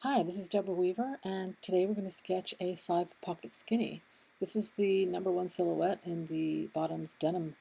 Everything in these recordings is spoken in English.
Hi, this is Deborah Weaver, and today we're going to sketch a 5-pocket skinny. This is the #1 silhouette in the bottoms denim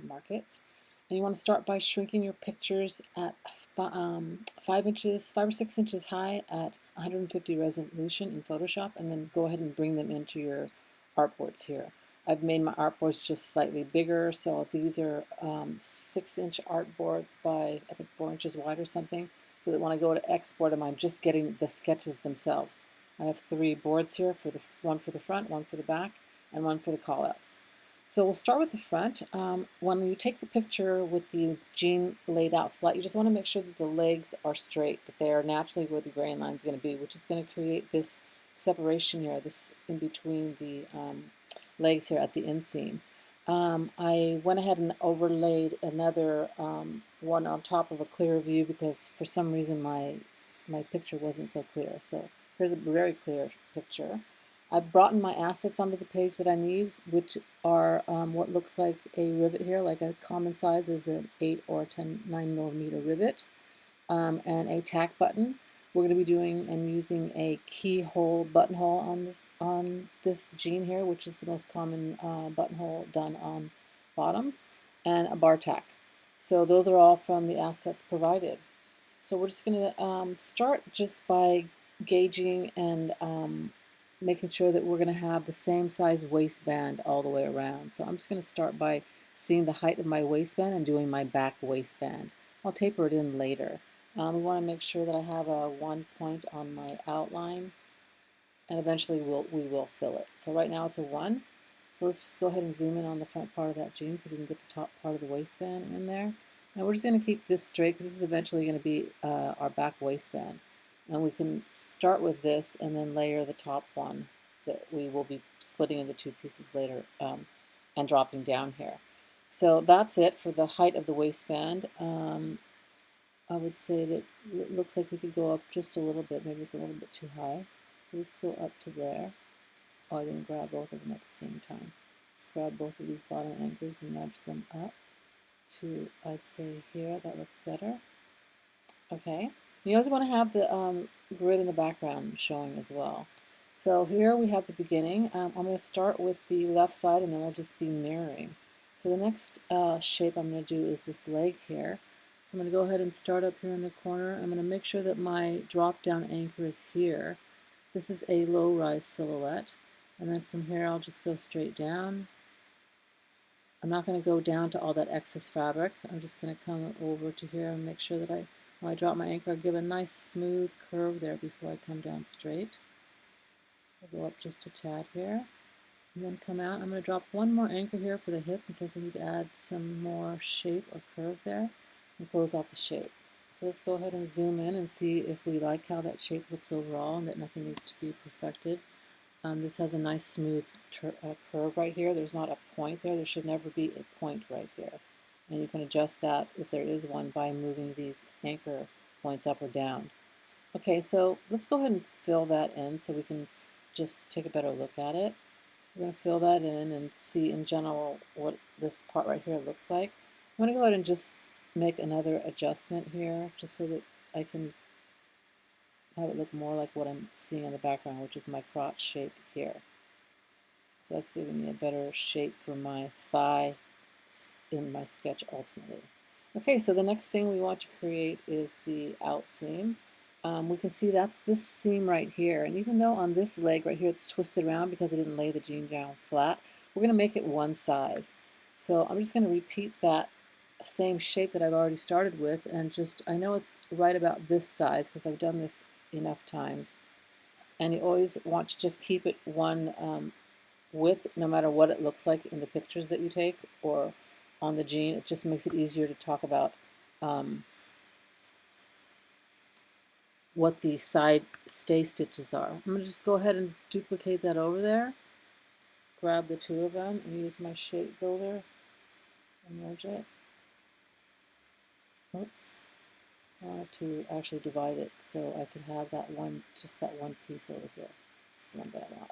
markets. And you want to start by shrinking your pictures at 5 or 6 inches high at 150 resolution in Photoshop, and then go ahead and bring them into your artboards here. I've made my artboards just slightly bigger, so these are 6-inch artboards by I think 4 inches wide or something, so that when I go to export them, I'm just getting the sketches themselves. I have 3 boards here, one for the front, one for the back, and one for the callouts. So we'll start with the front. When you take the picture with the jean laid out flat, you just want to make sure that the legs are straight, that they are naturally where the grain line is going to be, which is going to create this separation here, this in between the legs here at the inseam. I went ahead and overlaid another one on top of a clear view because for some reason my picture wasn't so clear. So here's a very clear picture. I've brought in my assets onto the page that I need, which are what looks like a rivet here, like a common size is an 8 or 9mm rivet, and a tack button. We're going to be doing and using a keyhole buttonhole on this jean here, which is the most common buttonhole done on bottoms, and a bar tack. So those are all from the assets provided. So we're just going to start just by gauging and making sure that we're going to have the same size waistband all the way around. So I'm just going to start by seeing the height of my waistband and doing my back waistband. I'll taper it in later. We want to make sure that I have a 1 point on my outline, and eventually we will fill it. So right now it's a 1. So let's just go ahead and zoom in on the front part of that jean so we can get the top part of the waistband in there. And we're just going to keep this straight because this is eventually going to be our back waistband. And we can start with this and then layer the top one that we will be splitting into 2 pieces later and dropping down here. So that's it for the height of the waistband. I would say that it looks like we could go up just a little bit. Maybe it's a little bit too high. So let's go up to there. Oh, I didn't grab both of them at the same time. Let's grab both of these bottom anchors and nudge them up to, I'd say, here. That looks better. Okay. You always want to have the grid in the background showing as well. So here we have the beginning. I'm going to start with the left side and then we'll just be mirroring. So the next shape I'm going to do is this leg here. So I'm going to go ahead and start up here in the corner. I'm going to make sure that my drop down anchor is here. This is a low rise silhouette. And then from here I'll just go straight down. I'm not going to go down to all that excess fabric. I'm just going to come over to here and make sure that when I drop my anchor, I give a nice smooth curve there before I come down straight. I'll go up just a tad here and then come out. I'm going to drop one more anchor here for the hip because I need to add some more shape or curve there and close off the shape. So let's go ahead and zoom in and see if we like how that shape looks overall and that nothing needs to be perfected. This has a nice smooth curve right here. There's not a point there. There should never be a point right here. And you can adjust that if there is one by moving these anchor points up or down. Okay, so let's go ahead and fill that in so we can just take a better look at it. We're going to fill that in and see in general what this part right here looks like. I'm going to go ahead and just make another adjustment here just so that I can have it look more like what I'm seeing in the background, which is my crotch shape here. So that's giving me a better shape for my thigh in my sketch ultimately. Okay, so the next thing we want to create is the out seam. We can see that's this seam right here, and even though on this leg right here it's twisted around because I didn't lay the jean down flat, we're going to make it one size. So I'm just going to repeat that same shape that I've already started with, and just, I know it's right about this size because I've done this enough times, and you always want to just keep it one width no matter what it looks like in the pictures that you take or on the jean. It just makes it easier to talk about what the side stay stitches are. I'm going to just go ahead and duplicate that over there, grab the 2 of them and use my shape builder and merge it. Oops. I wanted to actually divide it so I could have that one, just that one piece over here. It's the one that I want.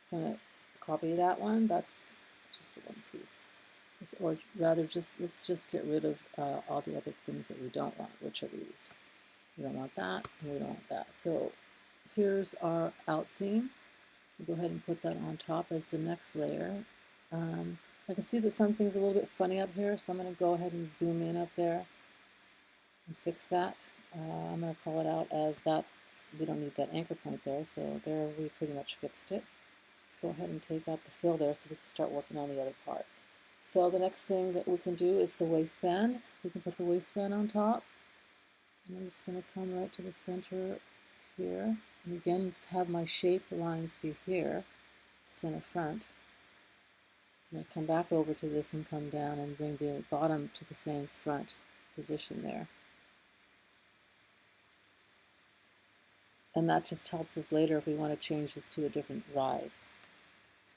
So I'm going to copy that one. That's just the one piece. Or rather, let's just get rid of all the other things that we don't want, which are these. We don't want that, and we don't want that. So here's our outseam. We'll go ahead and put that on top as the next layer. I can see that something's a little bit funny up here, so I'm going to go ahead and zoom in up there and fix that. I'm going to call it out as that. We don't need that anchor point there, so there we pretty much fixed it. Let's go ahead and take out the fill there so we can start working on the other part. So the next thing that we can do is the waistband. We can put the waistband on top. And I'm just going to come right to the center here. And again, just have my shape lines be here, center front. I'm going to come back over to this and come down and bring the bottom to the same front position there. And that just helps us later if we want to change this to a different rise.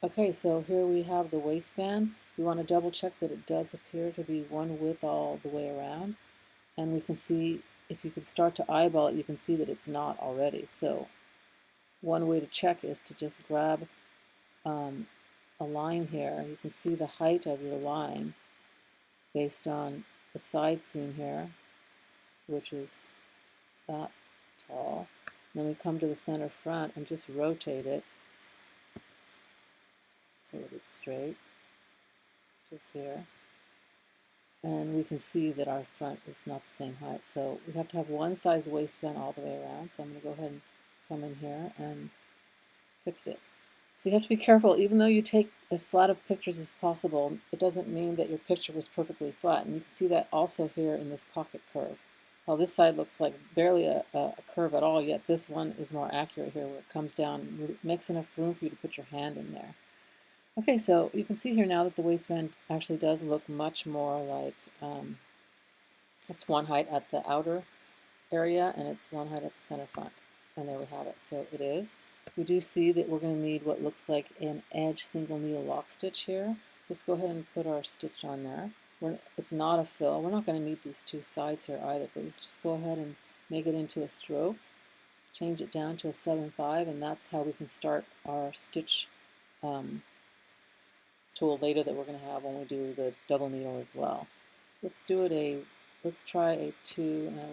Okay, so here we have the waistband. We want to double check that it does appear to be one width all the way around. And we can see, if you can start to eyeball it, you can see that it's not already. So one way to check is to just grab a line here. You can see the height of your line based on the side seam here, which is that tall. And then we come to the center front and just rotate it so that it's straight, just here. And we can see that our front is not the same height. So we have to have one size waistband all the way around. So I'm going to go ahead and come in here and fix it. So you have to be careful. Even though you take as flat of pictures as possible, it doesn't mean that your picture was perfectly flat. And you can see that also here in this pocket curve. Well, this side looks like barely a curve at all, yet this one is more accurate here where it comes down, makes enough room for you to put your hand in there. Okay, so you can see here now that the waistband actually does look much more like it's one height at the outer area and it's one height at the center front. And there we have it. So it is. We do see that we're going to need what looks like an edge single needle lock stitch here. Let's go ahead and put our stitch on there. It's not a fill. We're not going to need these two sides here either, but let's just go ahead and make it into a stroke. Change it down to a 7/5, and that's how we can start our stitch tool later that we're going to have when we do the double needle as well. Let's try a 2 and a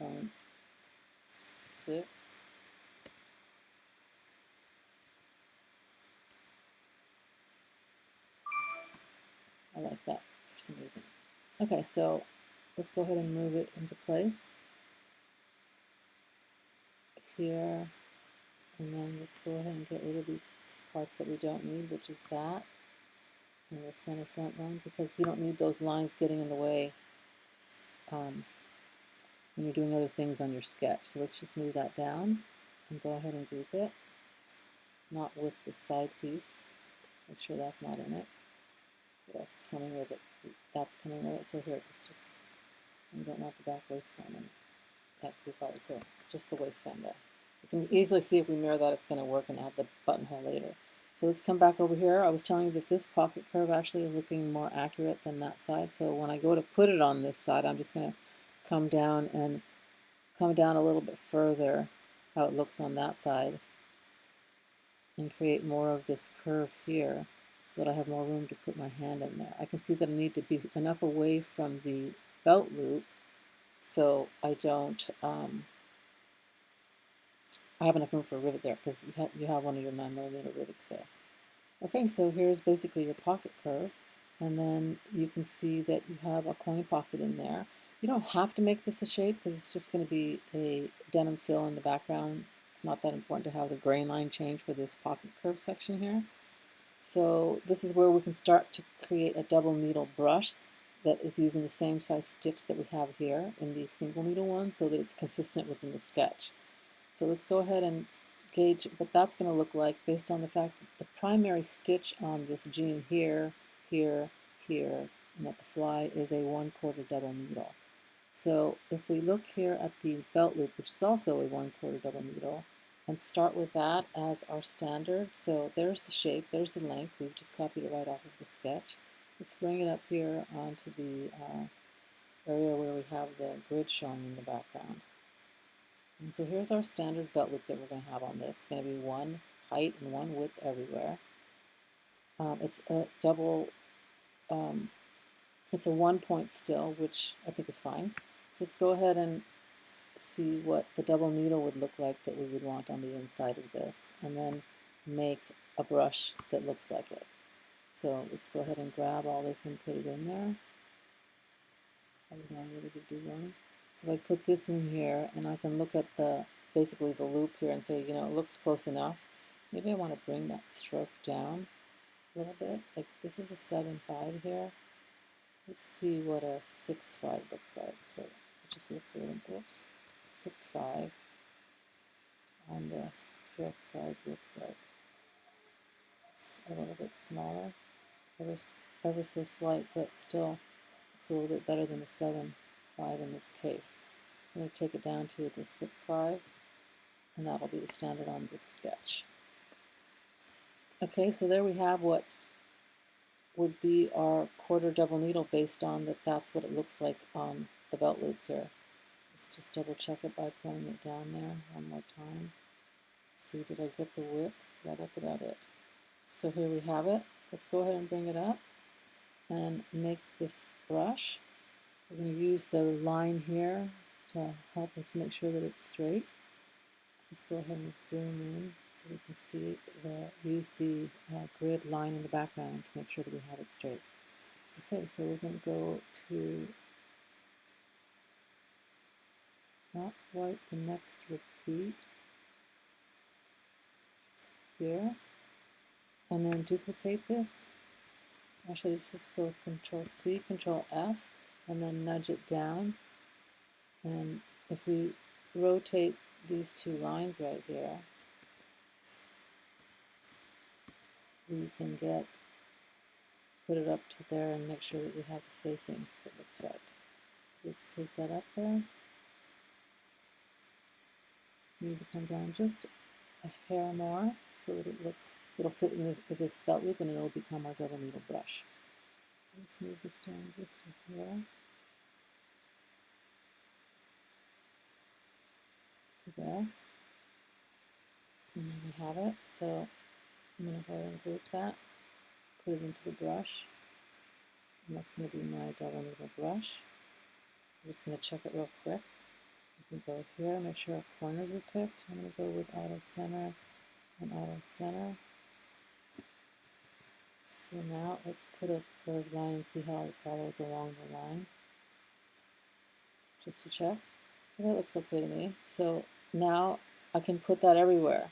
1.6. I like that for some reason. Okay, so let's go ahead and move it into place here, and then let's go ahead and get rid of these parts that we don't need, which is that and the center front line, because you don't need those lines getting in the way when you're doing other things on your sketch. So let's just move that down and go ahead and group it, not with the side piece. Make sure that's not in it. What else is coming with it? That's coming with it. So here, it's just, we don't want the back waistband and that group out. So just the waistband there. You can easily see if we mirror that, it's going to work and add the buttonhole later. So let's come back over here. I was telling you that this pocket curve actually is looking more accurate than that side. So when I go to put it on this side, I'm just going to come down a little bit further, how it looks on that side, and create more of this curve here so that I have more room to put my hand in there. I can see that I need to be enough away from the belt loop so I don't I have enough room for a rivet there, because you have one of your 9mm rivets there. Okay, so here's basically your pocket curve, and then you can see that you have a coin pocket in there. You don't have to make this a shape because it's just going to be a denim fill in the background. It's not that important to have the grain line change for this pocket curve section here. So this is where we can start to create a double needle brush that is using the same size stitch that we have here in the single needle one, so that it's consistent within the sketch. So let's go ahead and gauge what that's going to look like based on the fact that the primary stitch on this jean here, here, here, and at the fly is a 1/4 double needle. So if we look here at the belt loop, which is also a 1/4 double needle, and start with that as our standard. So there's the shape, there's the length. We've just copied it right off of the sketch. Let's bring it up here onto the area where we have the grid showing in the background. And so here's our standard belt loop that we're going to have on this. It's going to be one height and one width everywhere. It's a double, it's a 1 point still, which I think is fine. So let's go ahead and see what the double needle would look like that we would want on the inside of this, and then make a brush that looks like it. So let's go ahead and grab all this and put it in there. I was not ready to do one. So if I put this in here, and I can look at basically the loop here and say, you know, it looks close enough. Maybe I want to bring that stroke down a little bit. Like this is a 7.5 here. Let's see what a 6.5 looks like. So it just looks a little, whoops, 6.5 on the stroke size looks like it's a little bit smaller, ever so slight, but still it's a little bit better than the 7.5 in this case. So I'm going to take it down to the 6.5, and that'll be the standard on this sketch. Okay, so there we have what would be our quarter double needle based on that's what it looks like on the belt loop here. Let's just double check it by pulling it down there one more time. See, did I get the width? Yeah, that's about it. So here we have it. Let's go ahead and bring it up and make this brush. We're going to use the line here to help us make sure that it's straight. Let's go ahead and zoom in so we can see use the grid line in the background to make sure that we have it straight. Okay, so we're going to go to not quite the next repeat here, and then duplicate this. Actually, let's just go Control C, Control F, and then nudge it down. And if we rotate these two lines right here, we can put it up to there and make sure that we have the spacing that looks right. Let's take that up there. We need to come down just a hair more so that it'll fit in with this belt loop, and it'll become our double needle brush. Let's move this down just to here. To there. And then we have it. So I'm going to go ahead and group that, put it into the brush, and that's going to be my double needle brush. I'm just going to check it real quick. You can go here, make sure our corners are picked. I'm going to go with auto center and auto center. So now let's put a curved line and see how it follows along the line, just to check. That looks okay to me. So now I can put that everywhere.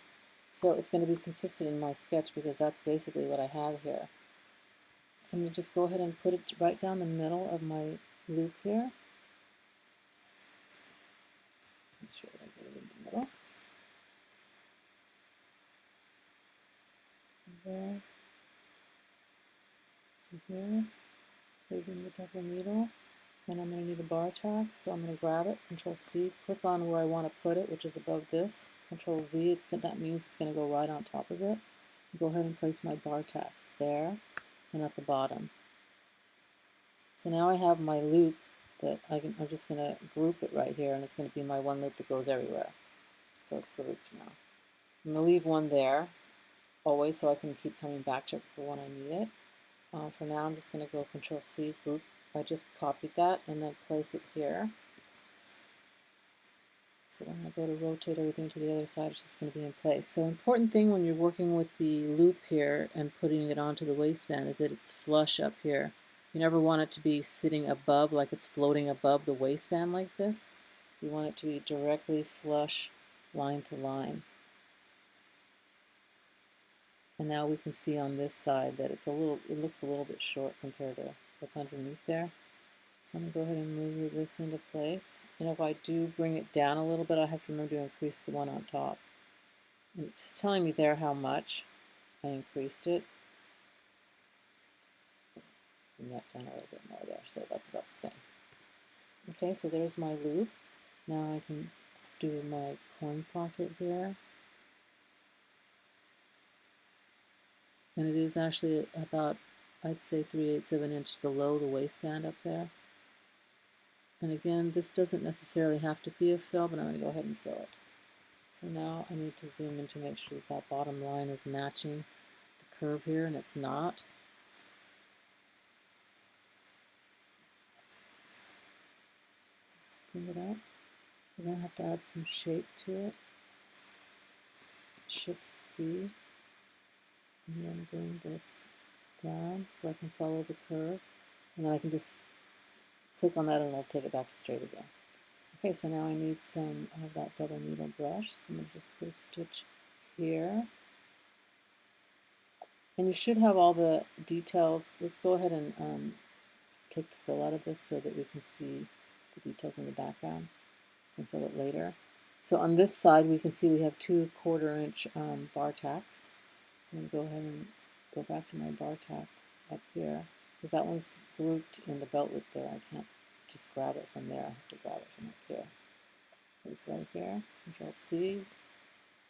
So it's going to be consistent in my sketch because that's basically what I have here. So I'm going to just go ahead and put it right down the middle of my loop here. Make sure that I get it in the middle. There to here. Put in the double needle. And I'm going to need a bar tack, so I'm going to grab it, Control C, click on where I want to put it, which is above this. Control V, that means it's going to go right on top of it. Go ahead and place my bar tacks there and at the bottom. So now I have my loop that I'm just going to group it right here, and it's going to be my one loop that goes everywhere. So it's grouped now. I'm going to leave one there always so I can keep coming back to it for when I need it. For now, I'm just going to go Control C, group. I just copied that and then place it here. So when I go to rotate everything to the other side, it's just going to be in place. So important thing when you're working with the loop here and putting it onto the waistband is that it's flush up here. You never want it to be sitting above, like it's floating above the waistband like this. You want it to be directly flush, line to line. And now we can see on this side that it looks a little bit short compared to what's underneath there. So I'm going to go ahead and move this into place. And if I do bring it down a little bit, I have to remember to increase the one on top. And it's just telling me there how much I increased it. Bring that down a little bit more there, so that's about the same. Okay, so there's my loop. Now I can do my coin pocket here. And it is actually about, I'd say 3/8 of an inch below the waistband up there. And again, this doesn't necessarily have to be a fill, but I'm going to go ahead and fill it. So now I need to zoom in to make sure that bottom line is matching the curve here, and it's not. Bring it up. We're going to have to add some shape to it. Shift C, and then bring this down so I can follow the curve. And then I can just click on that and it'll take it back straight again. Okay, so now I need some of that double needle brush. So I'm going to just put a stitch here. And you should have all the details. Let's go ahead and take the fill out of this so that we can see the details in the background. We can fill it later. So on this side we can see we have 2 1/4-inch bar tacks. So I'm going to go ahead and go back to my bar tack up here, because that one's grouped in the belt loop there. I can't just grab it from there. I have to grab it from up here. It's right here. Control C.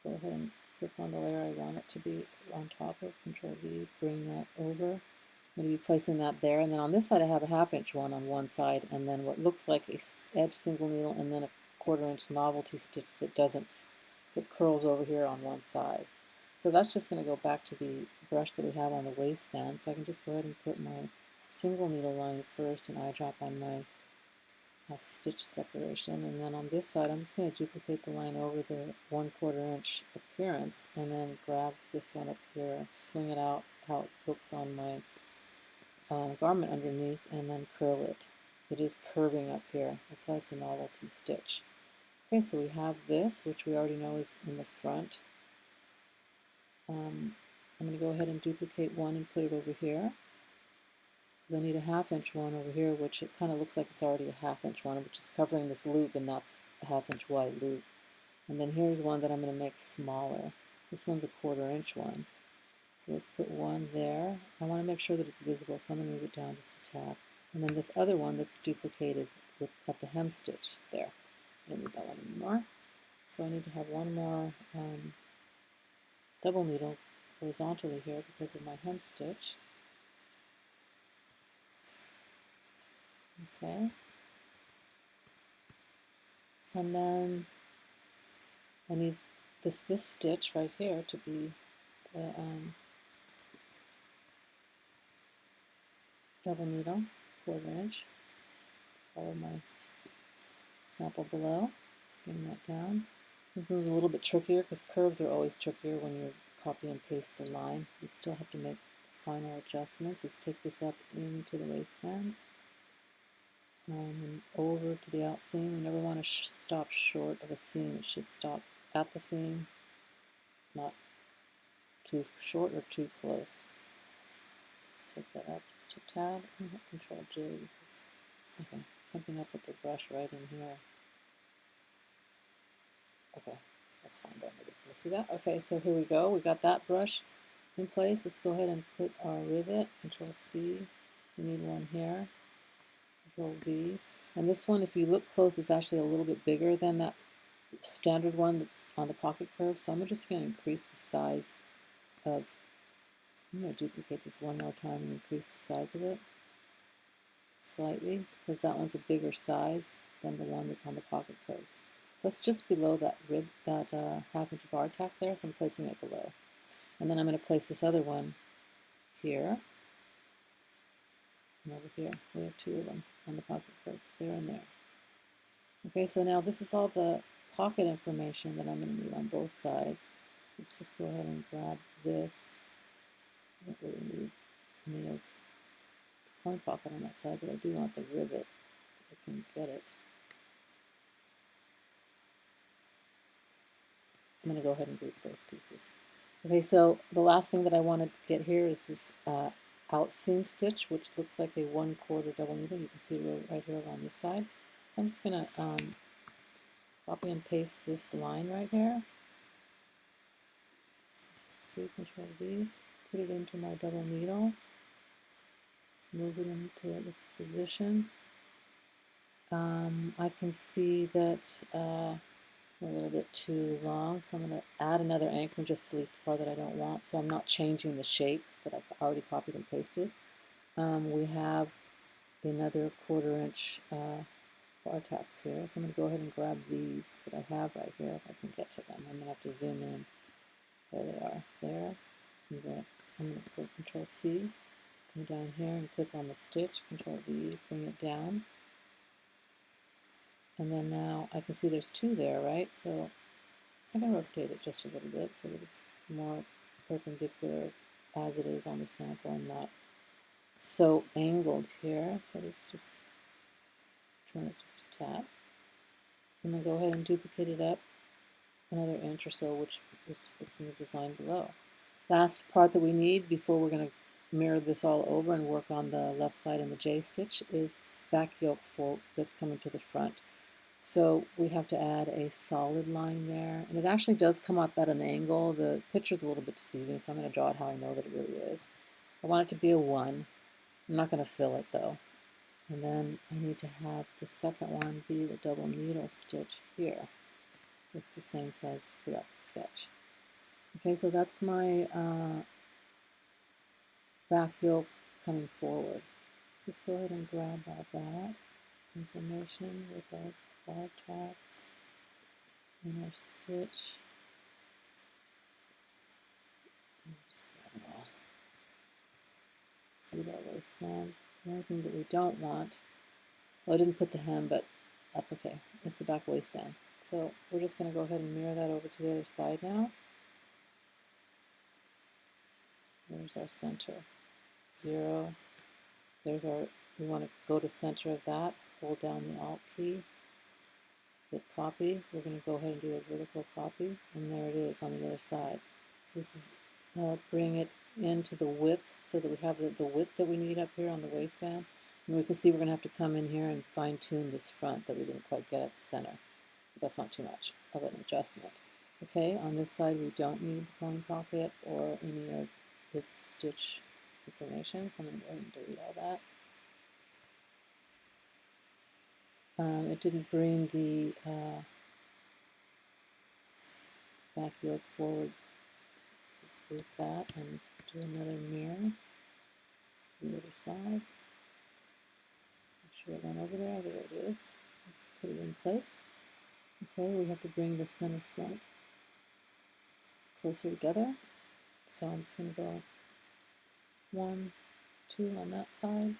Go ahead and click on the layer I want it to be on top of. Control V. Bring that over. I'm going to be placing that there. And then on this side I have a 1/2-inch one on one side, and then what looks like a edge single needle, and then a 1/4-inch novelty stitch that curls over here on one side. So that's just going to go back to the brush that we have on the waistband. So I can just go ahead and put my single needle line first and eyedrop on my stitch separation. And then on this side, I'm just going to duplicate the line over the 1/4-inch appearance, and then grab this one up here, swing it out how it looks on my garment underneath, and then curl it. It is curving up here. That's why it's a novelty stitch. Okay, so we have this, which we already know is in the front. I'm going to go ahead and duplicate one and put it over here. I need a 1/2-inch one over here, which it kind of looks like it's already a 1/2-inch one, which is covering this loop, and that's a 1/2-inch wide loop. And then here's one that I'm going to make smaller. This one's a 1/4-inch one. So let's put one there. I want to make sure that it's visible, so I'm going to move it down just a tad. And then this other one that's duplicated at the hem stitch there. I don't need that one anymore. So I need to have one more double needle horizontally here because of my hem stitch. Okay. And then I need this stitch right here to be the double needle, 1/4-inch. Follow my sample below. Let's bring that down. This one's a little bit trickier because curves are always trickier when you copy and paste the line. You still have to make final adjustments. Let's take this up into the waistband and over to the outseam. You never want to stop short of a seam. It should stop at the seam, not too short or too close. Let's take that up just a tad. Control J. Okay, something up with the brush right in here. Okay, that's fine. Nobody's going to see that. Okay, so here we go. We got that brush in place. Let's go ahead and put our rivet. Control C. We need one here. Control V. And this one, if you look close, is actually a little bit bigger than that standard one that's on the pocket curve. So I'm just going to increase the size of, I'm going to duplicate this one more time and increase the size of it slightly, because that one's a bigger size than the one that's on the pocket curves. So that's just below that 1/2-inch bar tack there, so I'm placing it below. And then I'm going to place this other one here and over here. We have 2 of them on the pocket curves, there and there. Okay, so now this is all the pocket information that I'm going to need on both sides. Let's just go ahead and grab this. I don't really need any of the coin pocket on that side, but I do want the rivet if I can get it. I'm going to go ahead and group those pieces. Okay, so the last thing that I want to get here is this outseam stitch, which looks like a 1/4 double needle. You can see it right here on this side. So I'm just going to copy and paste this line right here. So Control V, put it into my double needle, move it into its position. I can see that a little bit too long, so I'm going to add another anchor just to delete the part that I don't want, so I'm not changing the shape that I've already copied and pasted. We have another 1/4-inch bar tacks here, so I'm going to go ahead and grab these that I have right here if I can get to them. I'm going to have to zoom in. There they are, there. I'm going to go Control C, come down here and click on the stitch, Control V, bring it down. And then now I can see there's 2 there, right? So I can rotate it just a little bit so that it's more perpendicular as it is on the sample and not so angled here. So let's just turn it just a tad. And then go ahead and duplicate it up another inch or so, which is what's in the design below. Last part that we need before we're going to mirror this all over and work on the left side and the J stitch is this back yoke fold that's coming to the front. So we have to add a solid line there, and it actually does come up at an angle. The picture's a little bit deceiving, so I'm going to draw it how I know that it really is. I want it to be a 1. I'm not going to fill it though. And then I need to have the second one be the double needle stitch here with the same size throughout the sketch. Okay, so that's my back yoke coming forward. So let's go ahead and grab all that information with our bar tacks and our stitch. And just grab it all. Leave our waistband. The only thing that we don't want, well, I didn't put the hem, but that's okay. It's the back waistband. So we're just going to go ahead and mirror that over to the other side now. There's our center. 0. There's our, we want to go to center of that, hold down the Alt key, hit copy. We're going to go ahead and do a vertical copy, and there it is on the other side. So this is bring it into the width so that we have the width that we need up here on the waistband. And we can see we're going to have to come in here and fine tune this front that we didn't quite get at the center. But that's not too much of an adjustment. Okay, on this side we don't need the coin pocket or any of its stitch information, so I'm going to go ahead and delete all that. It didn't bring the back yoke forward. Just group that and do another mirror to the other side. Make sure it went over there. There it is. Let's put it in place. Okay, we have to bring the center front closer together. So I'm just going to go 1, 2 on that side.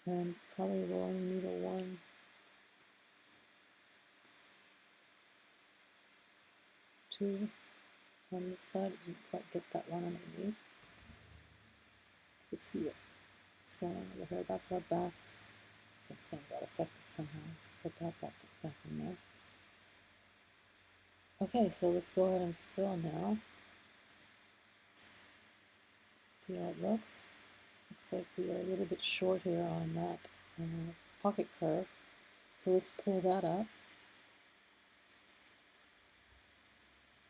And probably we'll only need a 1, 2 on this side. Didn't quite get that one underneath. Let's see what's going on over here. That's our back. It's going to get affected somehow. Let's put that back in there. Okay, so let's go ahead and fill now. See how it looks? Looks like we are a little bit short here on that pocket curve. So let's pull that up.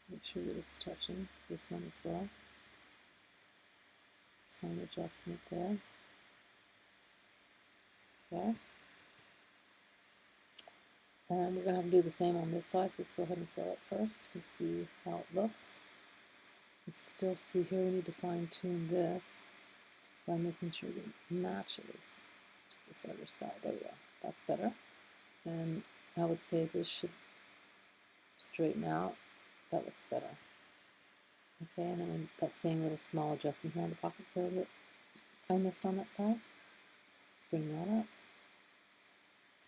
Make sure that it's touching this one as well. Fine adjustment there. Okay. And we're going to have to do the same on this side. So let's go ahead and fill it first and see how it looks. You can still see here we need to fine tune this by making sure that it matches to this other side. There we go. That's better. And I would say this should straighten out. That looks better. Okay, and then that same little small adjustment here on the pocket curve that I missed on that side. Bring that up.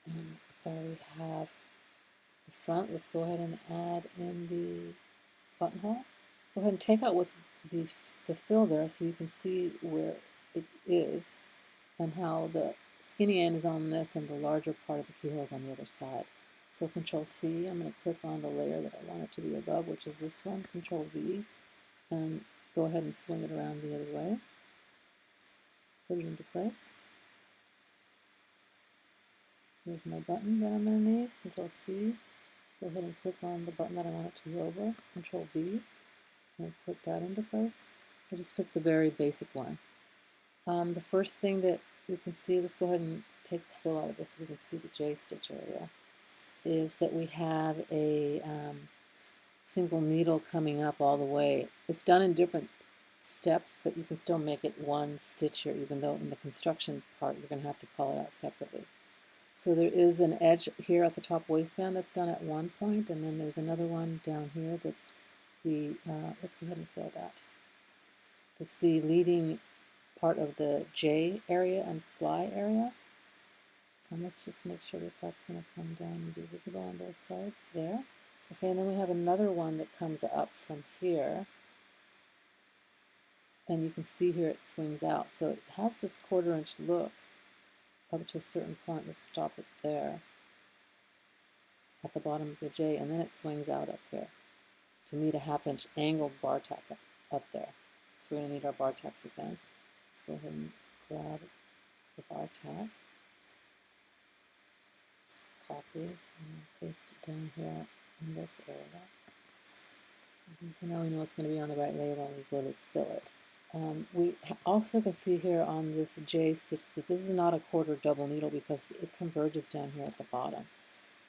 And there we have the front. Let's go ahead and add in the buttonhole. Go ahead and take out what's the fill there so you can see where it is and how the skinny end is on this and the larger part of the keyhole is on the other side. So Control C, I'm going to click on the layer that I want it to be above, which is this one, Control V, and go ahead and swing it around the other way. Put it into place. Here's my button that I'm going to need, Control C. Go ahead and click on the button that I want it to be over, Control V, and put that into place. I just picked the very basic one. The first thing that you can see, let's go ahead and take the fill out of this so we can see the J stitch area, is that we have a single needle coming up all the way. It's done in different steps, but you can still make it one stitch here, even though in the construction part you're going to have to call it out separately. So there is an edge here at the top waistband that's done at one point, and then there's another one down here that's the, let's go ahead and fill that. It's the leading part of the J area and fly area. And let's just make sure that that's going to come down and be visible on both sides there. Okay, and then we have another one that comes up from here. And you can see here it swings out. So it has this 1/4 inch look up to a certain point. Let's stop it there at the bottom of the J, and then it swings out up here to meet a 1/2 inch angled bar tack up there. So we're going to need our bar tacks again. Let's go ahead and grab the bar tack, copy, and paste it down here in this area. Okay, so now we know it's going to be on the right layer when we go to fill it. We also can see here on this J stitch that this is not a 1/4 double needle because it converges down here at the bottom.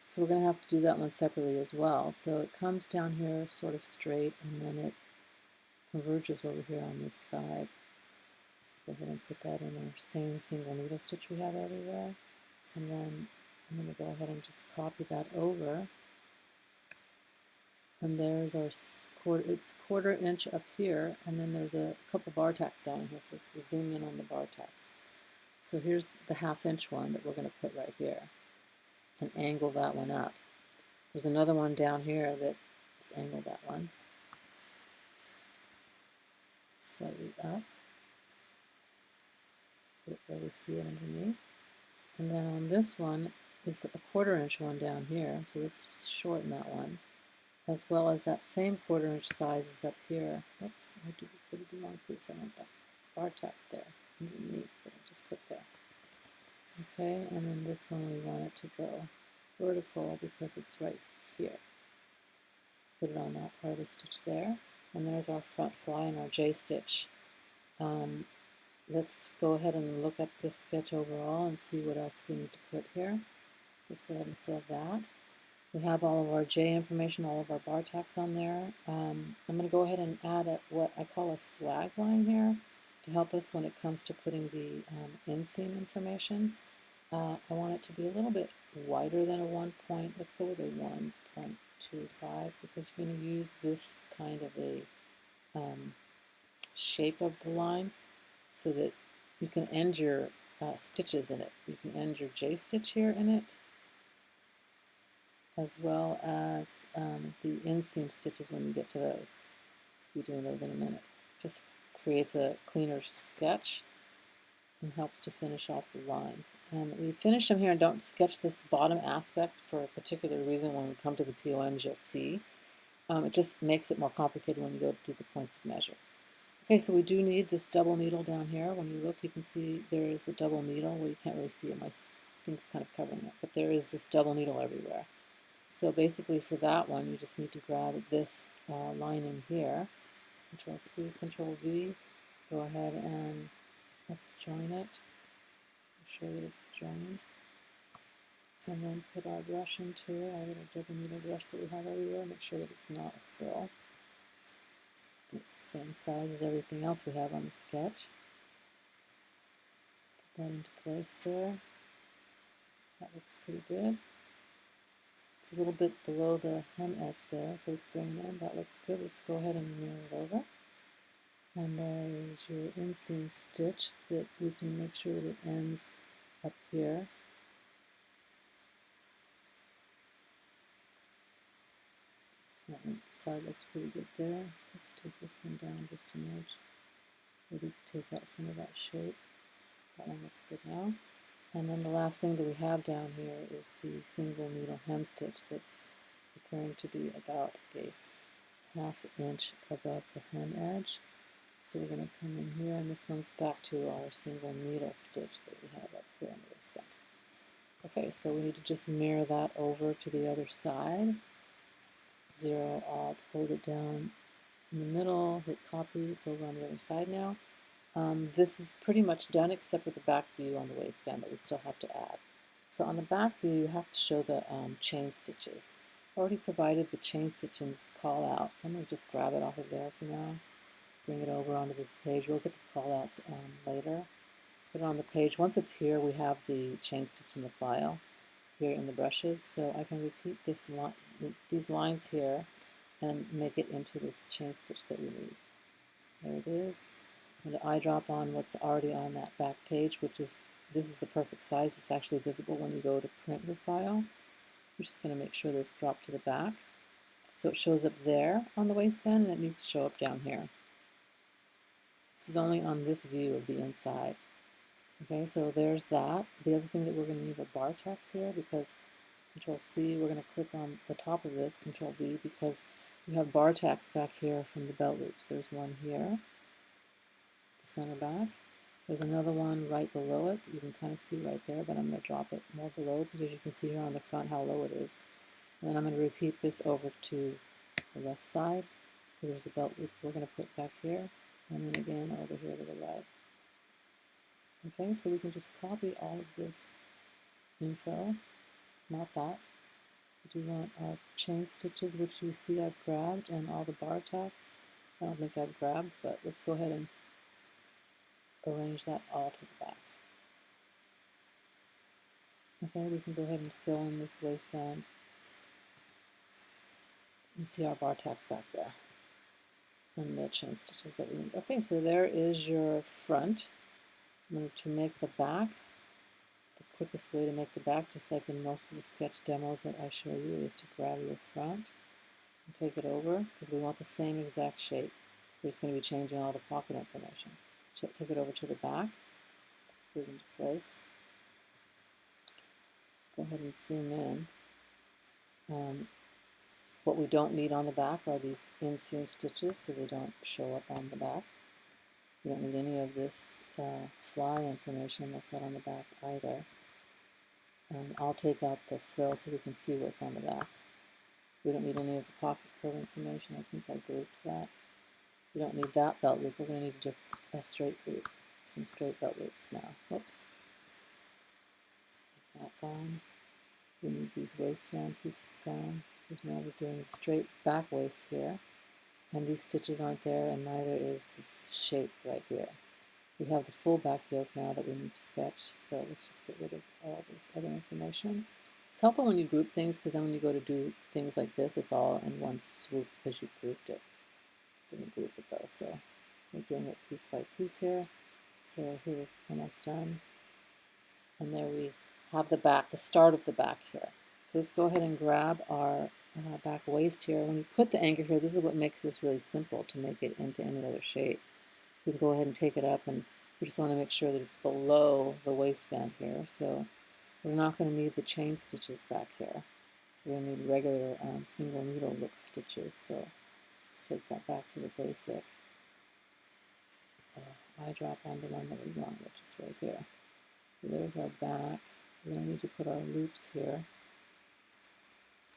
So we're going to have to do that one separately as well. So it comes down here sort of straight and then it converges over here on this side. Go ahead and put that in our same single needle stitch we have everywhere. And then I'm going to go ahead and just copy that over. And there's our it's 1/4 inch up here, and then there's a couple bar tacks down here, so let's zoom in on the bar tacks. So here's the 1/2 inch one that we're going to put right here and angle that one up. There's another one down here that let's angle that one slightly up, put it where we see it underneath. And then on this one is a 1/4 inch one down here, so let's shorten that one, as well as that same 1/4 inch size is up here. Oops, I duplicated the wrong piece. I want that bar tack there underneath that I just put there. Okay, and then this one we want it to go vertical because it's right here. Put it on that part of the stitch there. And there's our front fly and our J stitch. Let's go ahead and look at this sketch overall and see what else we need to put here. Let's go ahead and fill that. We have all of our J information, all of our bar tacks on there. I'm going to go ahead and add what I call a swag line here to help us when it comes to putting the inseam information. I want it to be a little bit wider than a 1 point. Let's go with a 1.25 because you're going to use this kind of a shape of the line so that you can end your stitches in it. You can end your J stitch here in it, as well as the inseam stitches when you get to those. We'll be doing those in a minute. Just creates a cleaner sketch and helps to finish off the lines. And we finish them here and don't sketch this bottom aspect for a particular reason. When we come to the POMs, you'll see. It just makes it more complicated when you go to do the points of measure. Okay, so we do need this double needle down here. When you look, you can see there is a double needle. Well, you can't really see it. My thing's kind of covering it, but there is this double needle everywhere. So basically for that one, you just need to grab this line in here. Control C, Control V. Go ahead and let's join it. Make sure that it's joined. And then put our brush into it, our little double needle brush that we have everywhere. Make sure that it's not a frill. It's the same size as everything else we have on the sketch. Put that into place there. That looks pretty good. It's a little bit below the hem edge there, so it's bringing in. That looks good. Let's go ahead and mirror it over. And there is your inseam stitch that we can make sure that it ends up here. That side looks pretty good there. Let's take this one down just a nudge. Maybe take out some of that shape. That one looks good now. And then the last thing that we have down here is the single needle hem stitch that's appearing to be about a 1/2 inch above the hem edge. So we're going to come in here, and this one's back to our single needle stitch that we have up here on the waistband. Okay, so we need to just mirror that over to the other side. 0 Alt, hold it down in the middle, hit copy. It's over on the other side now. This is pretty much done except for the back view on the waistband that we still have to add. So on the back view, you have to show the chain stitches. I already provided the chain stitch in this call out, so I'm going to just grab it off of there for now. Bring it over onto this page. We'll get to the call outs later. Put it on the page. Once it's here, we have the chain stitch in the file here in the brushes, so I can repeat these lines here and make it into this chain stitch that we need. There it is. I'm going to eyedrop on what's already on that back page, which is this is the perfect size. It's actually visible when you go to print your file. We're just going to make sure this dropped to the back. So it shows up there on the waistband, and it needs to show up down here. This is only on this view of the inside. Okay, so there's that. The other thing that we're going to need a bar tacks here, because Control C, we're going to click on the top of this, Control V, because you have bar tacks back here from the belt loops. There's one here, the center back. There's another one right below it. You can kind of see right there, but I'm going to drop it more below because you can see here on the front how low it is. And then I'm going to repeat this over to the left side, because there's a belt loop we're going to put back here, and then again over here to the right. Okay, so we can just copy all of this info, not that. We do want our chain stitches, which you see I've grabbed, and all the bar tacks. I don't think I've grabbed, but let's go ahead and arrange that all to the back. Okay, we can go ahead and fill in this waistband and see our bar tacks back there and the chain stitches that we need. Okay, so there is your front. To make the back, the quickest way to make the back, just like in most of the sketch demos that I show you, is to grab your front and take it over, because we want the same exact shape. We're just going to be changing all the pocket information. Take it over to the back, put it into place. Go ahead and zoom in. What we don't need on the back are these inseam stitches, because they don't show up on the back. We don't need any of this fly information, that's not on the back either. And I'll take out the fill so we can see what's on the back. We don't need any of the pocket fill information. I think I grouped that. We don't need that belt loop. We're going to need a straight loop, some straight belt loops now. Whoops. That gone. We need these waistband pieces gone, because now we're doing straight back waist here. And these stitches aren't there, and neither is this shape right here. We have the full back yoke now that we need to sketch, so let's just get rid of all this other information. It's helpful when you group things, because then when you go to do things like this, it's all in one swoop because you've grouped it. Didn't group it though, so we're doing it piece by piece here. So here we're almost done. And there we have the back, the start of the back here. So let's go ahead and grab our back waist here. When you put the anchor here, this is what makes this really simple to make it into any other shape. We can go ahead and take it up, and we just want to make sure that it's below the waistband here. So we're not going to need the chain stitches back here. We're going to need regular single needle look stitches. So just take that back to the basic. Eye drop on the one that we want, which is right here. So there's our back. We're going to need to put our loops here.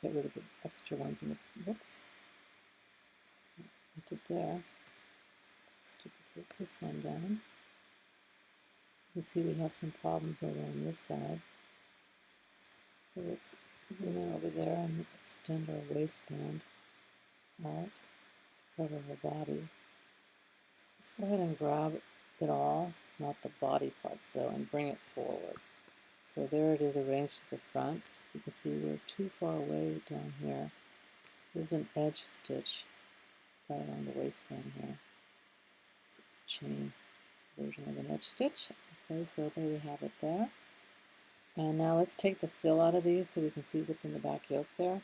Get rid of the extra ones in the, whoops, put it there. Just duplicate this one down. You can see we have some problems over on this side. So let's zoom in over there and extend our waistband out, cover her body. Let's go ahead and grab it all, not the body parts though, and bring it forward. So there it is arranged to the front. You can see we're too far away down here. This is an edge stitch right along the waistband here. Chain version of an edge stitch. Okay, so there we have it there. And now let's take the fill out of these so we can see what's in the back yoke there.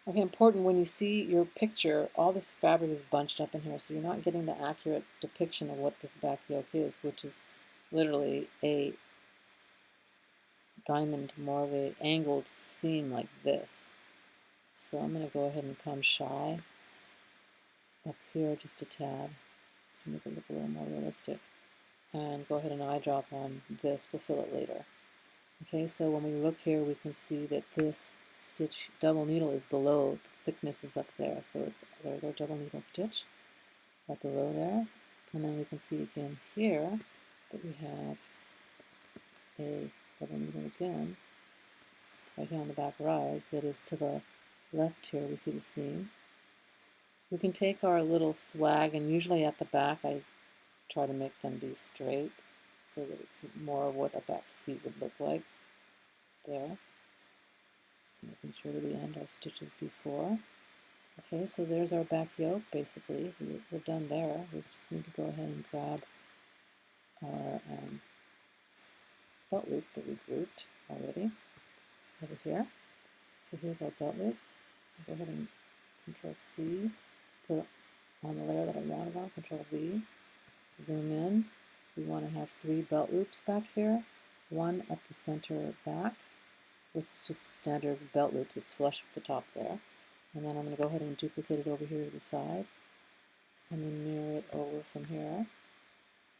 Okay, important, when you see your picture, all this fabric is bunched up in here, so you're not getting the accurate depiction of what this back yoke is, which is literally a diamond, more of an angled seam like this. So I'm going to go ahead and come shy up here just a tad, just to make it look a little more realistic. And go ahead and eye drop on this, we'll fill it later. Okay, so when we look here, we can see that this stitch double needle is below, the thickness is up there. So there's our double needle stitch right below there. And then we can see again here that we have a double needle again, right here on the back rise, that is to the left here, we see the seam. We can take our little swag, and usually at the back I try to make them be straight so that it's more of what a back seat would look like there. Making sure that we end our stitches before. Okay, so there's our back yoke basically. We're done there. We just need to go ahead and grab our belt loop that we grouped already over here. So here's our belt loop. I'll go ahead and Control C, put it on the layer that I wanted on, Control V, zoom in. We want to have 3 belt loops back here, one at the center back. This is just the standard belt loops, it's flush with the top there. And then I'm going to go ahead and duplicate it over here to the side, and then mirror it over from here.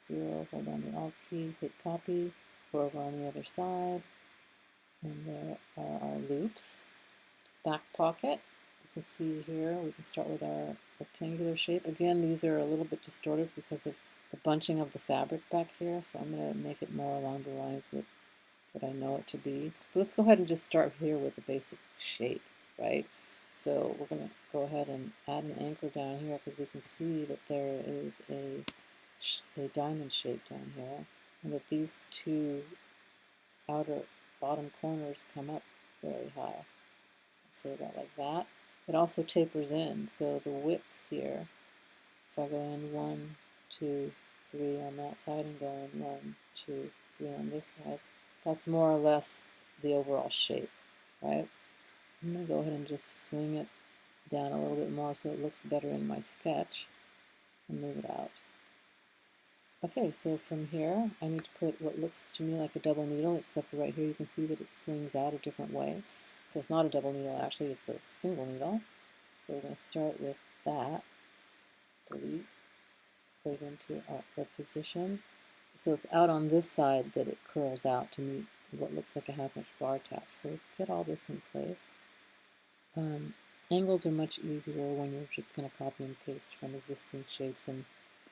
0, hold down the Alt key, hit copy, go over on the other side, and there are our loops. Back pocket, you can see here, we can start with our rectangular shape. Again, these are a little bit distorted because of the bunching of the fabric back here, so I'm going to make it more along the lines with what I know it to be. But let's go ahead and just start here with the basic shape, right? So we're going to go ahead and add an anchor down here because we can see that there is a diamond shape down here, and that these 2 outer bottom corners come up fairly high. Say about like that. It also tapers in, so the width here, if I go in 1, 2, 3 on that side and go in 1, 2, 3 on this side, that's more or less the overall shape, right? I'm going to go ahead and just swing it down a little bit more so it looks better in my sketch and move it out. Okay, so from here I need to put what looks to me like a double needle, except for right here you can see that it swings out a different way. So it's not a double needle, actually it's a single needle. So we're going to start with that, delete, put it into the position. So it's out on this side that it curls out to meet what looks like a half-inch bar tack. So let's get all this in place. Angles are much easier when you're just going to copy and paste from existing shapes and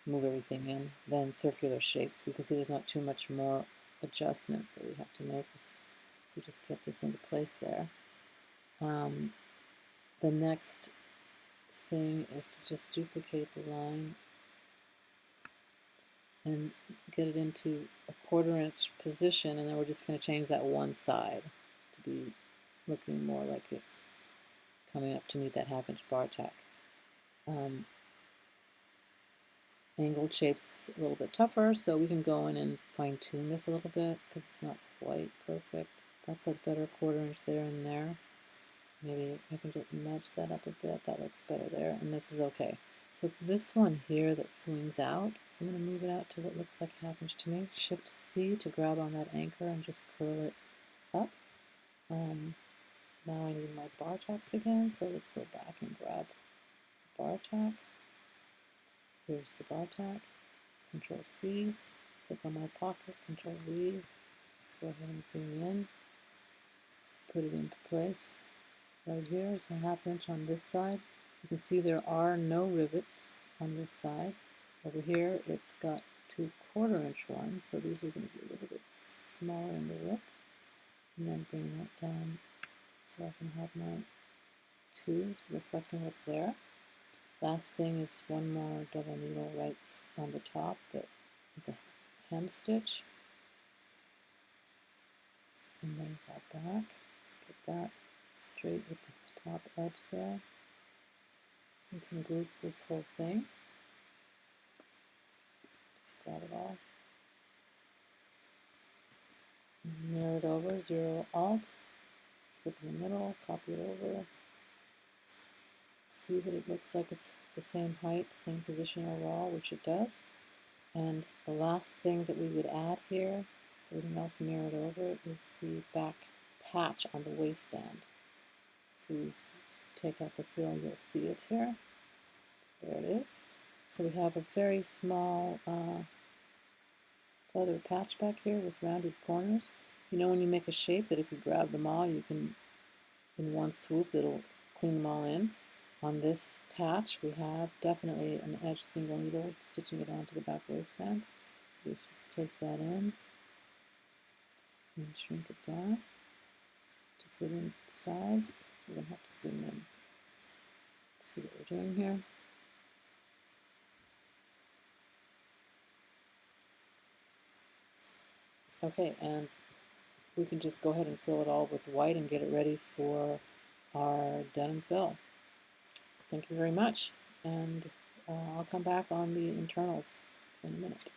move everything in than circular shapes. We can see there's not too much more adjustment that we have to make. We just get this into place there. The next thing is to just duplicate the line and get it into a 1/4 inch position, and then we're just going to change that one side to be looking more like it's coming up to meet that half-inch bar tack. Angled shapes a little bit tougher, so we can go in and fine-tune this a little bit because it's not quite perfect. That's a better 1/4 inch there and there. Maybe I can just nudge that up a bit. That looks better there, and this is okay. So it's this one here that swings out. So I'm going to move it out to what looks like a half inch to me. Shift C to grab on that anchor and just curl it up. Now I need my bar tacks again, so let's go back and grab the bar tack. Here's the bar tack. Control C, click on my pocket, Control V. Let's go ahead and zoom in, put it into place. Right here, it's a half inch on this side. You can see there are no rivets on this side. Over here, it's got 2 1/4 inch ones, so these are going to be a little bit smaller in the width. And then bring that down so I can have my 2 reflecting what's there. Last thing is one more double needle right on the top that is a hem stitch. And there's our back. Let's get that straight with the top edge there. You can group this whole thing. Just grab it all. Mirror it over, 0 Alt, click in the middle, copy it over. See that it looks like it's the same height, the same position overall, which it does. And the last thing that we would add here, everything else mirrored over, is the back patch on the waistband. Please take out the fill, you'll see it here. There it is. So we have a very small leather patch back here with rounded corners. You know when you make a shape that if you grab them all, you can, in one swoop, it'll clean them all in. On this patch, we have definitely an edge single needle stitching it onto the back waistband. So let's just take that in and shrink it down to fit inside. We're going to have to zoom in to see what we're doing here. Okay, and we can just go ahead and fill it all with white and get it ready for our denim fill. Thank you very much, and I'll come back on the internals in a minute.